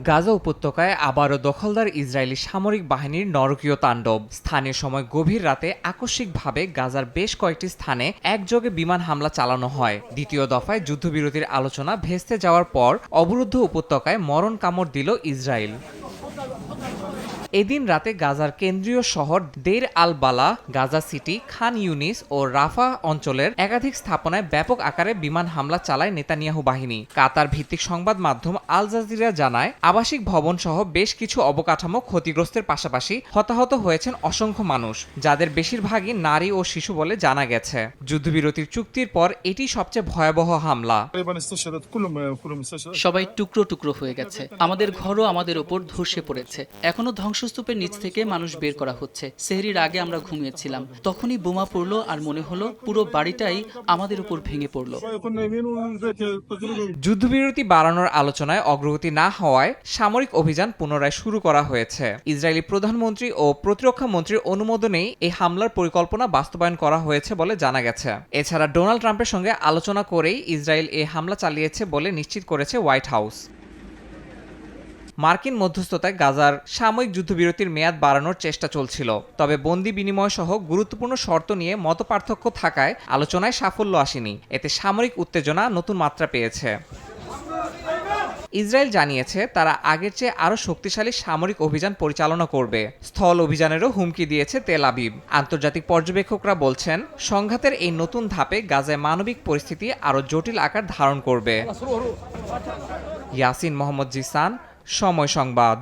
গাজা উপত্যকায় আবারও দখলদার ইসরায়েলি সামরিক বাহিনীর নরকীয় তাণ্ডব। স্থানীয় সময় গভীর রাতে আকস্মিকভাবে গাজার বেশ কয়েকটি স্থানে একযোগে বিমান হামলা চালানো হয়। দ্বিতীয় দফায় যুদ্ধবিরতির আলোচনা ভেস্তে যাওয়ার পর অবরুদ্ধ উপত্যকায় মরণ কামড় দিল ইসরায়েল। এদিন রাতে গাজার কেন্দ্রীয় শহর দেইর আল বালা, গাজা সিটি, খান ইউনিস ও রাফা অঞ্চলের একাধিক স্থাপনায় ব্যাপক আকারে বিমান হামলা চালায় নেতানিয়াহু বাহিনী। কাতার ভিত্তিক সংবাদ মাধ্যম আল জাজিরা জানায়, আবাসিক ভবন সহ বেশ কিছু অবকাঠামো ক্ষতিগ্রস্তের পাশাপাশি হতাহত হয়েছেন অসংখ্য মানুষ, যাদের বেশিরভাগই নারী ও শিশু বলে জানা গেছে। যুদ্ধবিরতির চুক্তির পর এটি সবচেয়ে ভয়াবহ হামলা। সবাই টুকরো টুকরো হয়ে গেছে। আমাদের ঘরও আমাদের ওপর ধসে পড়েছে। এখনো ধ্বংসস্তূপের নিচ থেকে মানুষ বের করা হচ্ছে। সেহরির আগে আমরা ঘুমিয়েছিলাম, তখনই বোমা পড়লো আর মনে হলো পুরো বাড়িটাই আমাদের উপর ভেঙে পড়লো। যুদ্ধবিরতি বাড়ানোর আলোচনায় অগ্রগতি না হওয়ায় সামরিক অভিযান পুনরায় শুরু করা হয়েছে। ইসরায়েলি প্রধানমন্ত্রী ও প্রতিরক্ষা মন্ত্রীর অনুমোদনেই এই হামলার পরিকল্পনা বাস্তবায়ন করা হয়েছে বলে জানা গেছে। এছাড়া ডোনাল্ড ট্রাম্পের সঙ্গে আলোচনা করেই ইসরায়েল এই হামলা চালিয়েছে বলে নিশ্চিত করেছে হোয়াইট হাউস। মার্কিন মধ্যস্থতায় গাজার সাময়িক যুদ্ধবিরতির মেয়াদ বাড়ানোর চেষ্টা চলছিল, তবে বন্দি বিনিময় সহ গুরুত্বপূর্ণ শর্ত নিয়ে মতপার্থক্য থাকায় আলোচনায় সাফল্য আসেনি। এতে সামরিক উত্তেজনা নতুন মাত্রা পেয়েছে। ইসরায়েল জানিয়েছে তারা আগের চেয়ে আরও শক্তিশালী সামরিক অভিযান পরিচালনা করবে। স্থল অভিযানেরও হুমকি দিয়েছে তেল আবিব। আন্তর্জাতিক পর্যবেক্ষকরা বলছেন, সংঘাতের এই নতুন ধাপে গাজায় মানবিক পরিস্থিতি আরও জটিল আকার ধারণ করবে। ইয়াসিন মোহাম্মদ জিসান, সময় সংবাদ।